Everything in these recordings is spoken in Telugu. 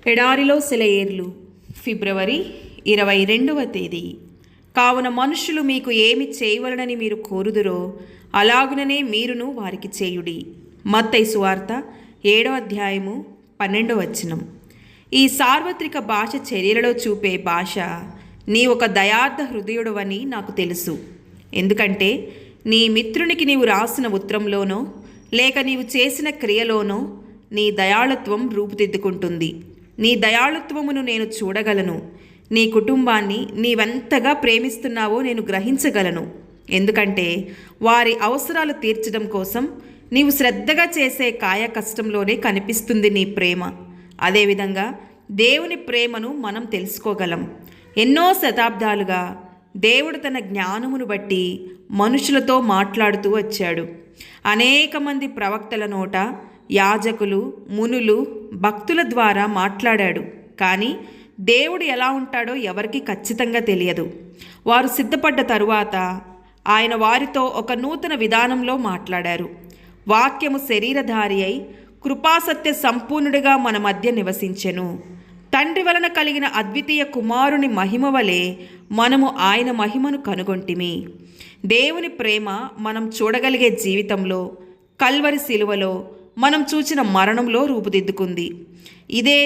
ఎడారిలో సెలయేర్లు ఫిబ్రవరి 22వ తేదీ. కావున మనుష్యులు మీకు ఏమి చేయవలనని మీరు కోరుదురో అలాగుననే మీరును వారికి చేయుడి. మత్తయి సువార్త 7వ అధ్యాయము 12వ వచనం. ఈ సార్వత్రిక భాష చర్యలలో చూపే భాష నీ ఒక దయార్థ హృదయుడవని నాకు తెలుసు. ఎందుకంటే నీ మిత్రునికి నీవు రాసిన ఉత్తరంలోనో లేక నీవు చేసిన క్రియలోనో నీ దయాళుత్వం రూపుదిద్దుకుంటుంది. నీ దయాళుత్వమును నేను చూడగలను. నీ కుటుంబాన్ని నీవెంతగా ప్రేమిస్తున్నావో నేను గ్రహించగలను. ఎందుకంటే వారి అవసరాలు తీర్చడం కోసం నీవు శ్రద్ధగా చేసే కాయ కష్టంలోనే కనిపిస్తుంది నీ ప్రేమ. అదేవిధంగా దేవుని ప్రేమను మనం తెలుసుకోగలం. ఎన్నో శతాబ్దాలుగా దేవుడు తన జ్ఞానమును బట్టి మనుషులతో మాట్లాడుతూ వచ్చాడు. అనేక మంది ప్రవక్తల నోట యాజకులు, మునులు, భక్తుల ద్వారా మాట్లాడాడు. కానీ దేవుడు ఎలా ఉంటాడో ఎవరికీ ఖచ్చితంగా తెలియదు. వారు సిద్ధపడ్డ తరువాత ఆయన వారితో ఒక నూతన విధానంలో మాట్లాడారు. వాక్యము శరీరధారి అయి కృపాసత్య సంపూర్ణుడిగా మన మధ్య నివసించెను. తండ్రి వలన కలిగిన అద్వితీయ కుమారుని మహిమ వలె మనము ఆయన మహిమను కనుగొంటిమి. దేవుని ప్రేమ మనం చూడగలిగే జీవితంలో, కల్వరి శిలువలో మనం చూచిన మరణంలో రూపుదిద్దుకుంది. ఇదే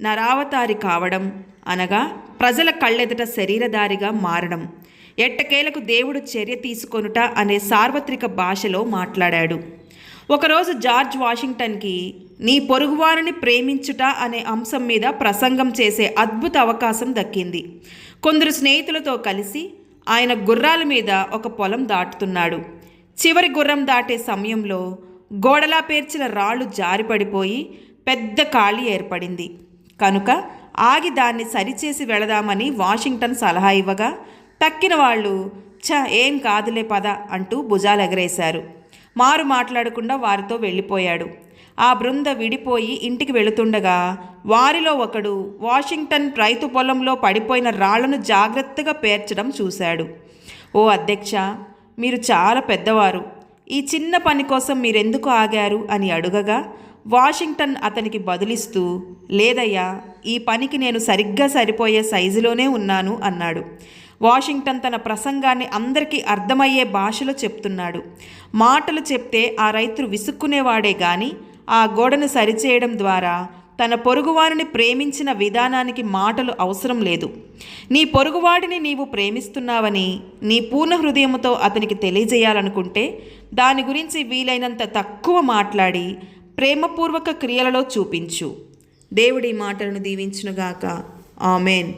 నరావతారి కావడం, అనగా ప్రజల కళ్ళెదుట శరీరధారిగా మారడం. ఎట్టకేలకు దేవుడు చర్య తీసుకొనుట అనే సార్వత్రిక భాషలో మాట్లాడాడు. ఒకరోజు జార్జ్ వాషింగ్టన్కి నీ పొరుగువారిని ప్రేమించుట అనే అంశం మీద ప్రసంగం చేసే అద్భుత అవకాశం దక్కింది. కొందరు స్నేహితులతో కలిసి ఆయన గుర్రాల మీద ఒక పొలం దాటుతున్నాడు. చివరి గుర్రం దాటే సమయంలో గోడలా పేర్చిన రాళ్ళు జారిపడిపోయి పెద్ద ఖాళీ ఏర్పడింది. కనుక ఆగి దాన్ని సరిచేసి వెళదామని వాషింగ్టన్ సలహా ఇవ్వగా తక్కిన వాళ్ళు ఏం కాదులే పద అంటూ భుజాలు ఎగరేశారు. మారు మాట్లాడకుండా వారితో వెళ్ళిపోయాడు. ఆ బృంద విడిపోయి ఇంటికి వెళుతుండగా వారిలో ఒకడు వాషింగ్టన్ రైతు పొలంలో పడిపోయిన రాళ్లను జాగ్రత్తగా పేర్చడం చూశాడు. ఓ అధ్యక్ష, మీరు చాలా పెద్దవారు. ఈ చిన్న పని కోసం మీరెందుకు ఆగారు అని అడుగగా వాషింగ్టన్ అతనికి బదులిస్తూ, లేదయ్యా, ఈ పనికి నేను సరిగ్గా సరిపోయే సైజులోనే ఉన్నాను అన్నాడు. వాషింగ్టన్ తన ప్రసంగాన్ని అందరికీ అర్థమయ్యే భాషలో చెప్తున్నాడు. మాటలు చెప్తే ఆ రైతు విసుక్కునేవాడే గాని ఆ గోడను సరిచేయడం ద్వారా తన పొరుగువారిని ప్రేమించిన విధానానికి మాటలు అవసరం లేదు. నీ పొరుగువాడిని నీవు ప్రేమిస్తున్నావని నీ పూర్ణ హృదయముతో అతనికి తెలియజేయాలనుకుంటే దాని గురించి వీలైనంత తక్కువ మాట్లాడి ప్రేమపూర్వక క్రియలలో చూపించు. దేవుడి మాటలను దీవించునుగాక. ఆమెన్.